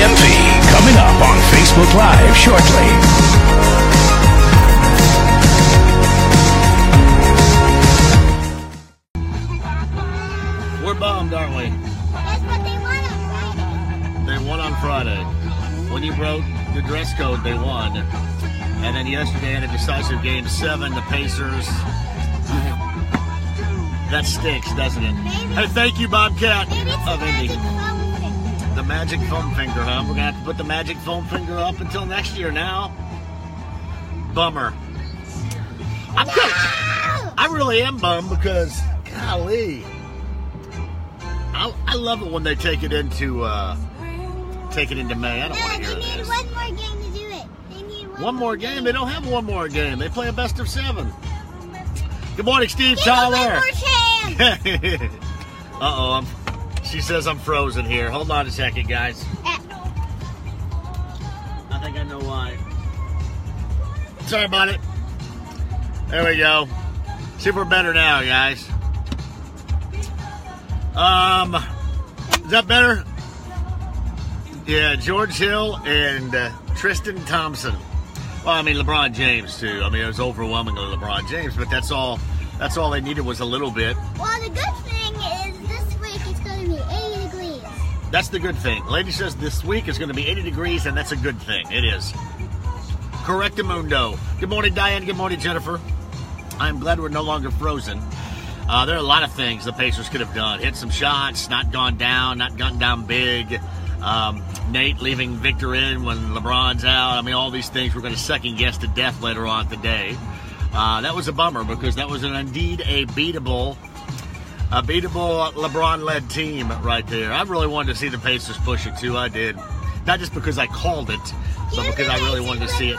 DMV, coming up on Facebook Live shortly. We're bummed, aren't we? That's what they won on Friday. They won on Friday. When you broke the dress code, they won. And then yesterday in a decisive game 7, the Pacers. That stinks, doesn't it? Hey, thank you, Bobcat of Indy. The magic foam finger, huh? We're going to have to put the magic foam finger up until next year now. Bummer. I really am bummed because, golly, I love it when they take it into May. I don't want to hear They need this. one more game to do it. They need One more game? They don't have one more game. They play a best of 7. Good morning, Steve Give them Tyler. one more chance. Uh-oh, she says I'm frozen here. Hold on a second, guys. I think I know why. Sorry about it. There we go. See if we're better now, guys. Is that better? Yeah, George Hill and Tristan Thompson. Well, I mean, LeBron James, too. I mean, it was overwhelmingly LeBron James, but that's all they needed was a little bit. Well, the good thing is this week it's going to be 80 degrees. That's the good thing. Lady says this week is going to be 80 degrees, and that's a good thing. It is. Correctamundo. Good morning, Diane. Good morning, Jennifer. I'm glad we're no longer frozen. There are a lot of things the Pacers could have done. Hit some shots, not gone down, not gone down big. Nate leaving Victor in when LeBron's out. I mean, all these things we're going to second guess to death later on today. That was a bummer because that was indeed a beatable LeBron-led team right there. I really wanted to see the Pacers push it too. I did. Not just because I called it, but because I really wanted to see it.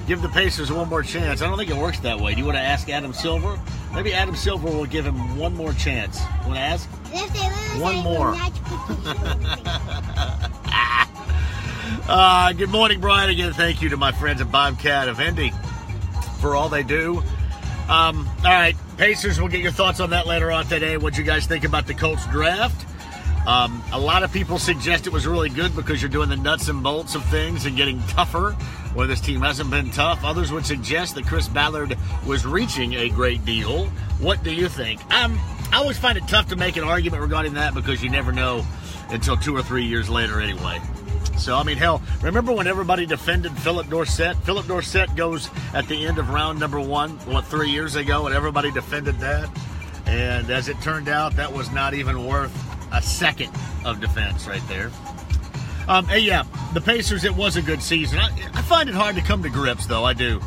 Give the Pacers one more chance. I don't think it works that way. Do you want to ask Adam Silver? Maybe Adam Silver will give him one more chance. Want to ask? If they lose, One they more. will Good morning, Brian. Again, thank you to my friends at Bobcat of Indy for all they do. All right, Pacers, we'll get your thoughts on that later on today. What you guys think about the Colts draft? A lot of people suggest it was really good because you're doing the nuts and bolts of things and getting tougher, where this team hasn't been tough. Others would suggest that Chris Ballard was reaching a great deal. What do you think? I always find it tough to make an argument regarding that because you never know until 2 or 3 years later anyway. So, I mean, hell, remember when everybody defended Philip Dorsett? Philip Dorsett goes at the end of round number 1, 3 years ago, and everybody defended that. And as it turned out, that was not even worth a second of defense right there. Yeah, the Pacers, it was a good season. I find it hard to come to grips, though. I do.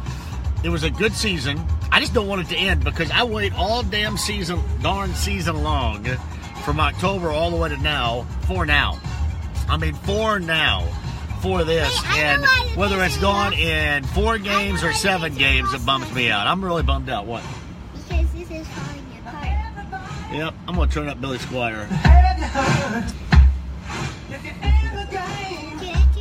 It was a good season. I just don't want it to end because I wait all darn season long from October all the way to now for now. I mean, for now, for this. And whether it's gone in 4 games or 7 games, it bums me out. I'm really bummed out. What? Because this is falling apart. Yep, I'm going to turn up Billy Squier.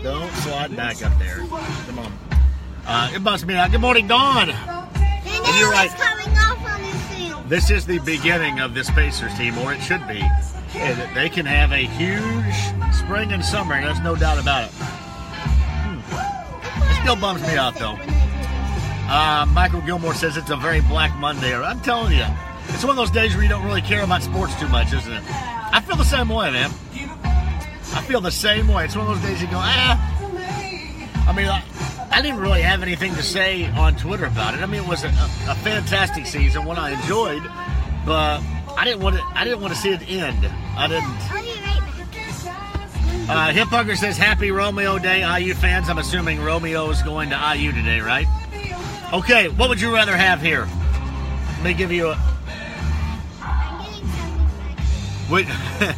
Don't slide back up there. Come on. It bums me out. Good morning, Dawn. And you're right. Coming off on this field. This is the beginning of this Pacers team, or it should be. And they can have a huge spring and summer, there's no doubt about it. It still bums me out, though. Michael Gilmore says it's a very Black Monday. I'm telling you, it's one of those days where you don't really care about sports too much, isn't it? I feel the same way, man. I feel the same way. It's one of those days you go, I mean, I didn't really have anything to say on Twitter about it. I mean, it was a fantastic season, one I enjoyed, but I didn't want to see it end. I didn't. I'll be right back. Hip Hugger says, Happy Romeo Day, IU fans. I'm assuming Romeo is going to IU today, right? Okay, what would you rather have here? Let me give you a... I'm getting something back.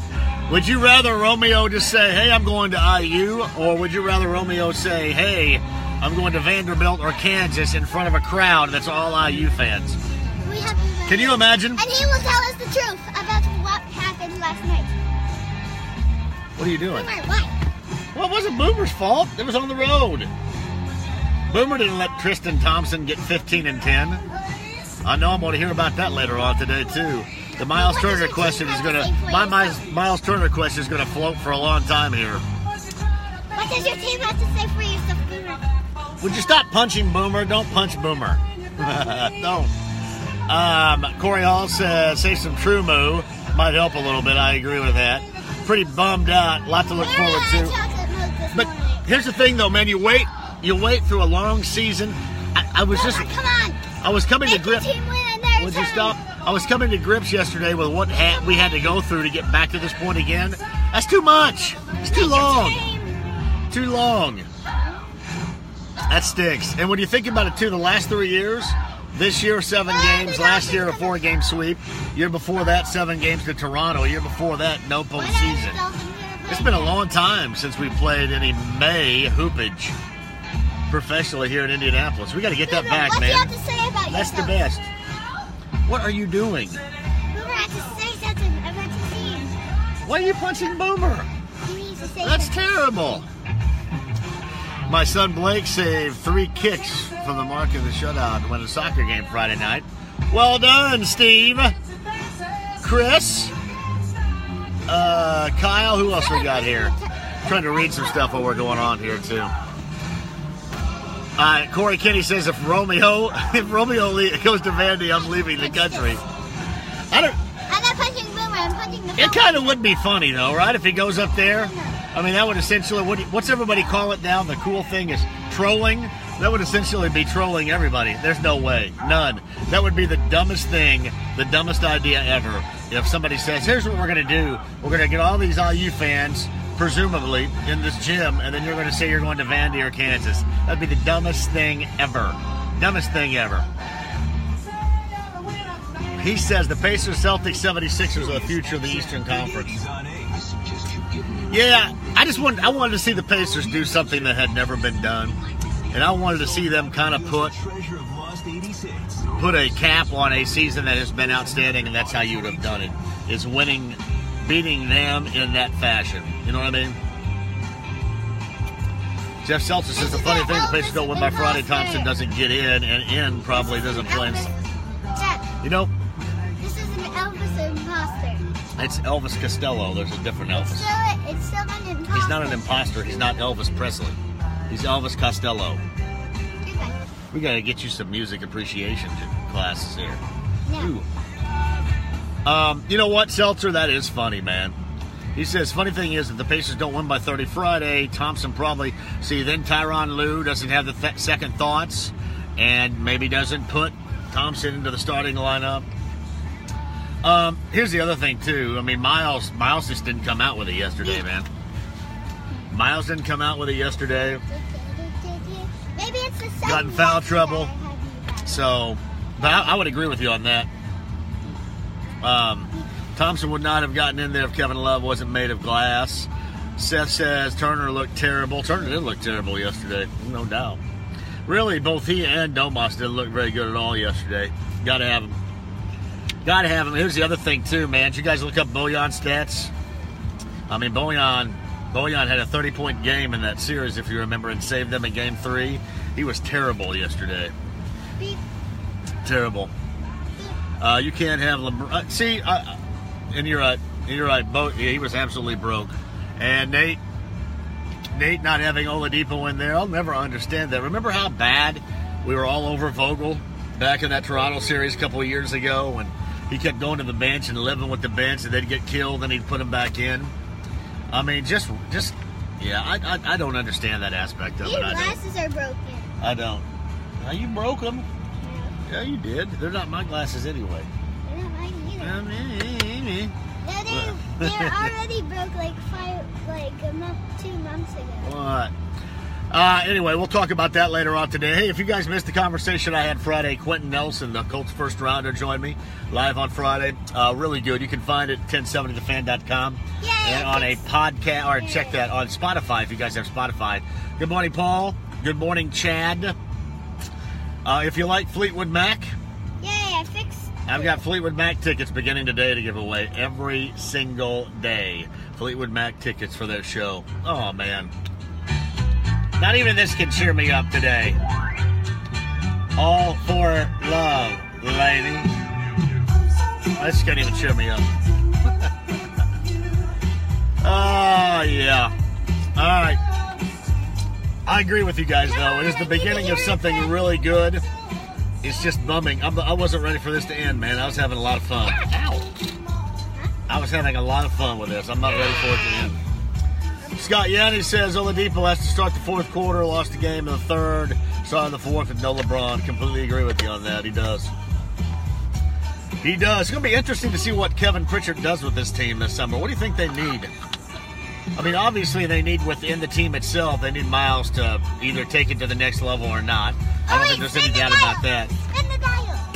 Would you rather Romeo just say, hey, I'm going to IU, or would you rather Romeo say, hey, I'm going to Vanderbilt or Kansas in front of a crowd that's all IU fans? We have to Can you imagine? And he will tell us the truth about what happened last night. What are you doing? Boomer, what? Well, it wasn't Boomer's fault. It was on the road. Boomer didn't let Tristan Thompson get 15 and 10. I know I'm going to hear about that later on today, too. The Miles Turner question is going to... My Miles Turner question is going to float for a long time here. What does your team have to say for yourself, Boomer? Would you stop punching Boomer? Don't punch Boomer. Don't. Corey Hall says, say some true moo. Might help a little bit. I agree with that. Pretty bummed out. Lot to look forward to. But here's the thing, though, man. You wait through a long season. I was just. Come on. I was coming to grips. Would you stop? I was coming to grips yesterday with what we had to go through to get back to this point again. That's too much. It's too long. Too long. That stinks. And when you think about it, too, the last 3 years, this year 7 games, last year a 4-game sweep, year before that 7 games to Toronto, year before that no postseason. It's been a long time since we played any May hoopage professionally here in Indianapolis. We got to get that back, man. What do you have to say about That's the yourself? best. What are you doing? Boomer has to say something about the team. Why are you punching Boomer? He needs to say That's something. terrible. My son Blake saved 3 kicks from the mark of the shutout to win a soccer game Friday night. Well done, Steve. Chris. Kyle. Who else we got here? Trying to read some stuff while we're going on here, too. Corey Kenny says if Romeo goes to Vandy, I'm leaving the country. I'm not punching Boomer. I'm punching the phone. It kind of would be funny, though, right? If he goes up there. I mean, that would essentially, what's everybody call it now? The cool thing is trolling. That would essentially be trolling everybody. There's no way. None. That would be the dumbest thing, the dumbest idea ever. If somebody says, here's what we're going to do. We're going to get all these IU fans, presumably, in this gym, and then you're going to say you're going to Vandy or Kansas. That'd be the dumbest thing ever. Dumbest thing ever. He says the Pacers, Celtics, 76ers are the future of the Eastern Conference. Yeah, I wanted to see the Pacers do something that had never been done. And I wanted to see them kind of put a cap on a season that has been outstanding, and that's how you would have done it, is beating them in that fashion. You know what I mean? Jeff Seltzer says the funny thing, the Pacers don't win by Friday, Thompson doesn't get in, and in probably doesn't play. You know? This is an Elvis imposter. It's Elvis Costello. There's a different Elvis. It's still an imposter. He's not an imposter. He's not Elvis Presley. He's Elvis Costello. We got to get you some music appreciation classes here. No. You know what, Seltzer? That is funny, man. He says, funny thing is, if the Pacers don't win by 30 Friday, Thompson probably, then Tyronn Lue doesn't have the second thoughts and maybe doesn't put Thompson into the starting lineup. Here's the other thing, too. I mean, Miles just didn't come out with it yesterday, man. Miles didn't come out with it yesterday. Maybe it's the Got in foul trouble. So, but I would agree with you on that. Thompson would not have gotten in there if Kevin Love wasn't made of glass. Seth says Turner looked terrible. Turner did look terrible yesterday, no doubt. Really, both he and Domas didn't look very good at all yesterday. Got to have him. Got to have him. Here's the other thing, too, man. Did you guys look up Bojan's stats? I mean, Bojan had a 30-point game in that series, if you remember, and saved them in Game 3. He was terrible yesterday. Beep. Terrible. You can't have LeBron. And you're right. He was absolutely broke. And Nate not having Oladipo in there, I'll never understand that. Remember how bad we were all over Vogel back in that Toronto series a couple of years ago when he kept going to the bench and living with the bench, and they'd get killed, and he'd put him back in. I mean, yeah, I don't understand that aspect of it. Your glasses are broken. I don't. Now, you broke them. Yeah, you did. They're not my glasses anyway. They're not mine either. No, they're already broke like 2 months ago. What? Anyway, we'll talk about that later on today. Hey, if you guys missed the conversation I had Friday, Quentin Nelson, the Colts first rounder, joined me live on Friday. Really good. You can find it at 1070thefan.com. And on a podcast, or check that on Spotify if you guys have Spotify. Good morning, Paul. Good morning, Chad. If you like Fleetwood Mac, I fixed I've got Fleetwood Mac tickets beginning today to give away every single day. Fleetwood Mac tickets for their show. Oh, man. Not even this can cheer me up today. All for love, lady. This can't even cheer me up. Oh, yeah. All right. I agree with you guys, though. It is the beginning of something really good. It's just bumming. I wasn't ready for this to end, man. I was having a lot of fun. Ow. I was having a lot of fun with this. I'm not ready for it to end. Scott Yanni says Oladipo has to start the fourth quarter, lost the game in the third, started the fourth with no LeBron. Completely agree with you on that. He does. He does. It's going to be interesting to see what Kevin Pritchard does with this team this summer. What do you think they need? I mean, obviously they need within the team itself, they need Miles to either take it to the next level or not. I don't think there's any doubt about that.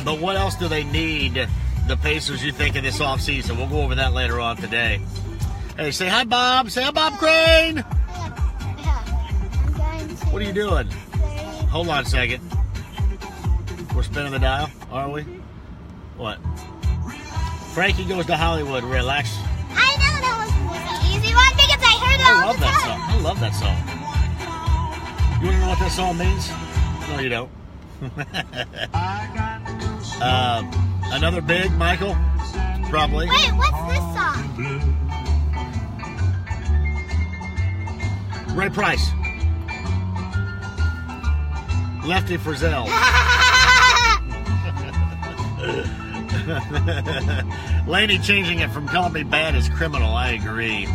But what else do they need, the Pacers, you think, in this offseason? We'll go over that later on today. Hey, say hi, Bob. Say hi, Bob Crane. What are you doing? Hold on a second. We're spinning the dial, are we? What? Frankie goes to Hollywood. Relax. I know that was the easy one because I heard it all the time. I love that song. You want to know what that song means? No, you don't. Another big, Michael? Probably. Wait, what's this song? Ray Price. Lefty Frizzell. Laney changing it from calling me bad as criminal. I agree.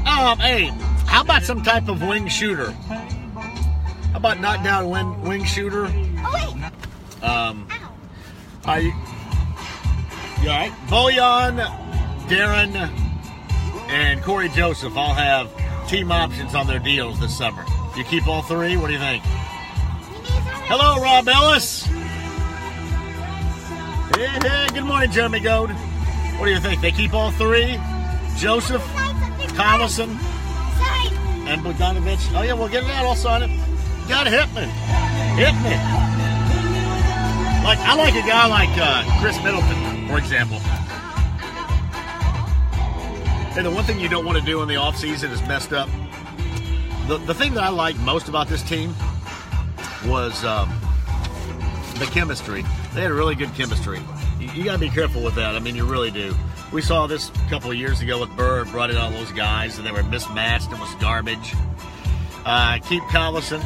Hey, how about some type of wing shooter? How about knock down wing shooter? Oh, wait. You all right? Bojan, Darren, and Corey Joseph all have team options on their deals this summer. You keep all three? What do you think? Hello, Rob Ellis. Hey, good morning, Jeremy Goad. What do you think? They keep all three? Joseph, Collison, and Bogdanovich. Oh, yeah, we'll get that. I'll sign it. You gotta hit me. Hit me. I like a guy like Chris Middleton, for example. Hey, the one thing you don't want to do in the offseason is messed up. The thing that I liked most about this team was the chemistry. They had a really good chemistry. You got to be careful with that. I mean, you really do. We saw this a couple of years ago with Bird, brought in all those guys, and they were mismatched. It was garbage. Keep Collison.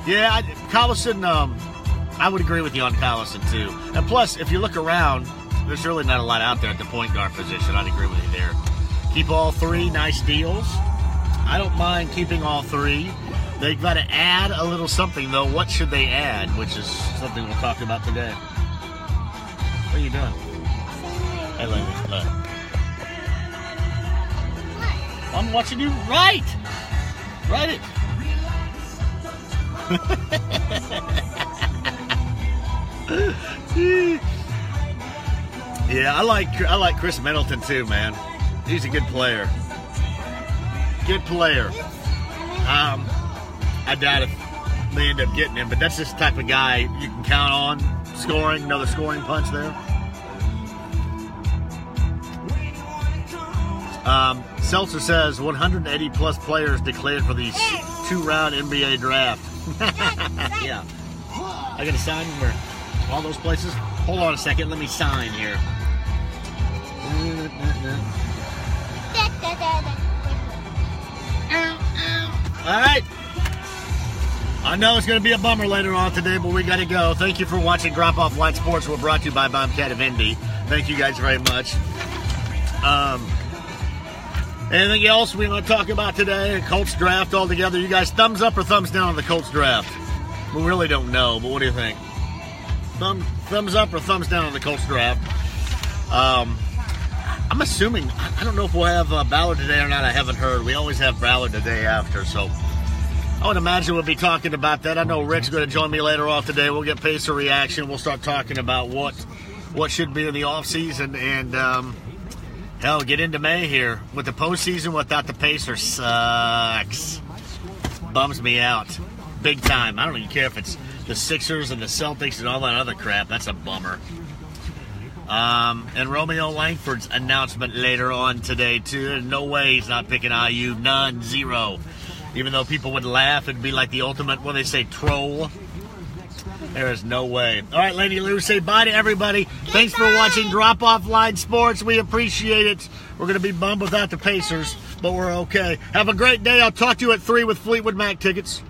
Yeah, Collison, I would agree with you on Collison, too. And plus, if you look around, there's really not a lot out there at the point guard position. I'd agree with you there. Keep all three. Nice deals. I don't mind keeping all three. They've got to add a little something, though. What should they add? Which is something we'll talk about today. What are you doing? Hey, Lenny. I'm watching you write. Write it. Yeah, I like Chris Middleton too, man. He's a good player. Good player. I doubt if they end up getting him, but that's just the type of guy you can count on scoring. Another scoring punch there. Seltzer says 180 plus players declared for the 2-round NBA draft. Yeah. I got to sign where all those places. Hold on a second. Let me sign here. All right. I know it's going to be a bummer later on today, but we got to go. Thank you for watching Drop Off Line Sports. We're brought to you by Bobcat of Indy. Thank you guys very much. Anything else we want to talk about today? Colts draft altogether. You guys, thumbs up or thumbs down on the Colts draft? We really don't know, but what do you think? Thumbs up or thumbs down on the Colts draft? I'm assuming, I don't know if we'll have Ballard today or not. I haven't heard. We always have Ballard the day after, so I would imagine we'll be talking about that. I know Rick's going to join me later on today. We'll get Pacer reaction. We'll start talking about what should be in the offseason, and hell, get into May here. With the postseason without the Pacers sucks. Bums me out. Big time. I don't even care if it's the Sixers and the Celtics and all that other crap. That's a bummer. And Romeo Langford's announcement later on today, too. No way he's not picking IU. None. Zero. Even though people would laugh, it'd be like the ultimate, what do they say, troll. There is no way. All right, Lady Lou, say bye to everybody. Thanks for watching Drop Off Line Sports. We appreciate it. We're going to be bummed without the Pacers, but we're okay. Have a great day. I'll talk to you at 3 with Fleetwood Mac tickets.